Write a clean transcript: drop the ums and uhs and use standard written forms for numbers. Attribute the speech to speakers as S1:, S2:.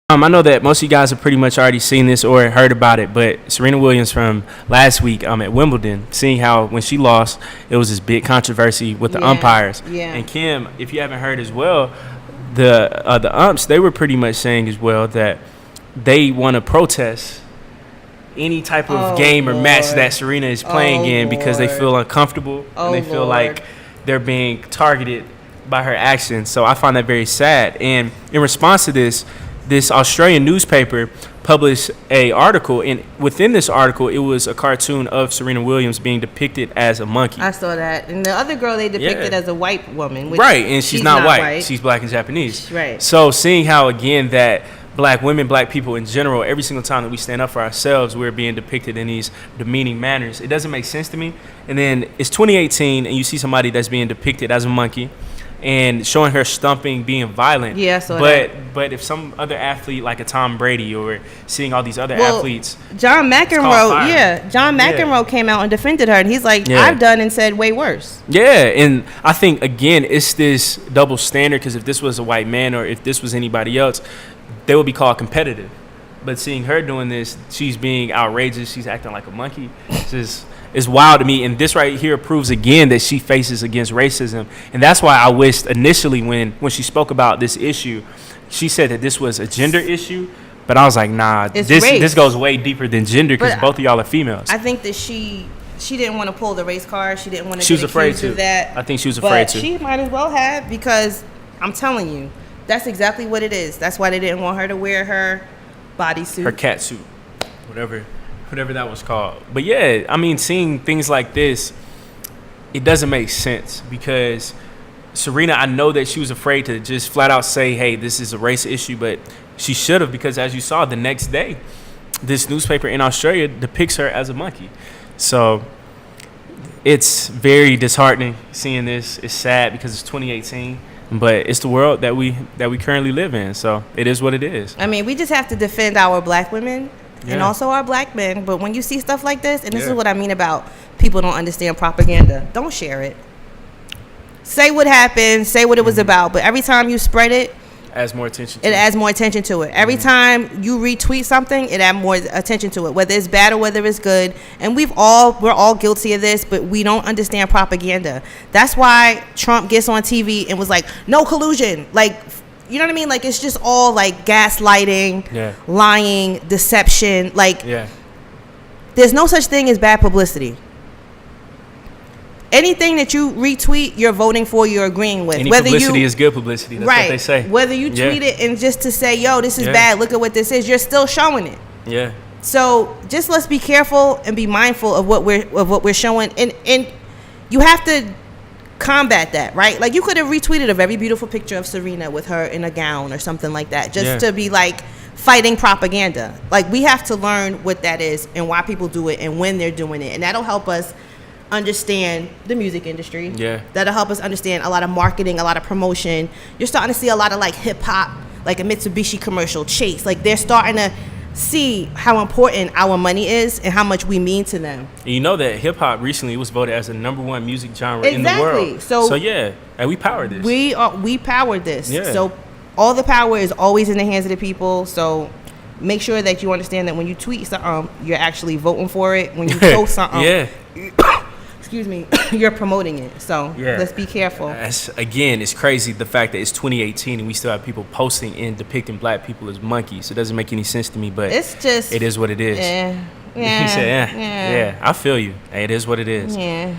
S1: I know that most of you guys have pretty much already seen this or heard about it, but Serena Williams from last week at Wimbledon, seeing how when she lost, it was this big controversy with the umpires.
S2: Yeah.
S1: And Kym, if you haven't heard as well, the umps, they were pretty much saying as well that they want to protest any type of game or match that Serena is playing in because they feel uncomfortable and they feel like they're being targeted by her actions. So I find that very sad. And in response to this Australian newspaper published a article, and within this article, it was a cartoon of Serena Williams being depicted as a monkey.
S2: I saw that. And the other girl they depicted as a white woman. Which
S1: right, and she's not white. She's black and Japanese.
S2: Right.
S1: So seeing how, again, that black women, black people in general, every single time that we stand up for ourselves, we're being depicted in these demeaning manners. It doesn't make sense to me. And then it's 2018, and you see somebody that's being depicted as a monkey and showing her stumping, being violent.
S2: Yeah, I saw that.
S1: But if some other athlete like a Tom Brady or seeing all these other athletes,
S2: John McEnroe came out and defended her, and he's like, I've done and said way worse.
S1: Yeah, and I think again it's this double standard, because if this was a white man or if this was anybody else, they would be called competitive. But seeing her doing this, she's being outrageous. She's acting like a monkey. It's wild to me, and this right here proves again that she faces against racism. And that's why I wished initially when she spoke about this issue, she said that this was a gender issue, but I was like, nah, this goes way deeper than gender, because both of y'all are females.
S2: I think that she didn't want to pull the race card. She didn't want to.
S1: She was afraid to.
S2: That.
S1: I think she was afraid to.
S2: But she might as well have, because I'm telling you, that's exactly what it is. That's why they didn't want her to wear her bodysuit,
S1: her cat suit, whatever that was called. But yeah, I mean, seeing things like this, it doesn't make sense, because Serena, I know that she was afraid to just flat out say, hey, this is a race issue, but she should have, because as you saw the next day, this newspaper in Australia depicts her as a monkey. So it's very disheartening seeing this. It's sad because it's 2018, but it's the world that we currently live in. So it is what it is.
S2: I mean, we just have to defend our black women and also our black men. But when you see stuff like this, and this is what I mean about people don't understand propaganda, don't share it. Say what happened, say what it was about, but every time you spread it,
S1: adds more attention to it.
S2: Every time you retweet something, it adds more attention to it, whether it's bad or whether it's good. And we're all guilty of this, but we don't understand propaganda. That's why Trump gets on TV and was like, no collusion. Like, you know what I mean? Like, it's just all like gaslighting, lying, deception. Like, there's no such thing as bad publicity. Anything that you retweet, you're voting for, you're agreeing with.
S1: Any publicity is good publicity. That's what they say.
S2: Whether you tweet it and just to say, yo, this is bad, look at what this is, you're still showing it.
S1: Yeah.
S2: So just let's be careful and be mindful of what we're showing. And you have to combat that, right? Like, you could have retweeted a very beautiful picture of Serena with her in a gown or something like that, just to be like fighting propaganda. Like, we have to learn what that is and why people do it and when they're doing it. And that'll help us understand the music industry. That'll help us understand a lot of marketing, a lot of promotion. You're starting to see a lot of like hip hop, like a Mitsubishi commercial, Chase. Like, they're starting to see how important our money is and how much we mean to them.
S1: And you know that hip hop recently was voted as the #1 music genre in the world. So yeah, and we powered this.
S2: We powered this. So all the power is always in the hands of the people. So make sure that you understand that when you tweet something, you're actually voting for it. When you post something, excuse me, you're promoting it. So let's be careful.
S1: Again, it's crazy the fact that it's 2018 and we still have people posting and depicting black people as monkeys. It doesn't make any sense to me, but
S2: it's just,
S1: it is what it is.
S2: Yeah.
S1: You said, I feel you. Hey, it is what it is.
S2: Yeah.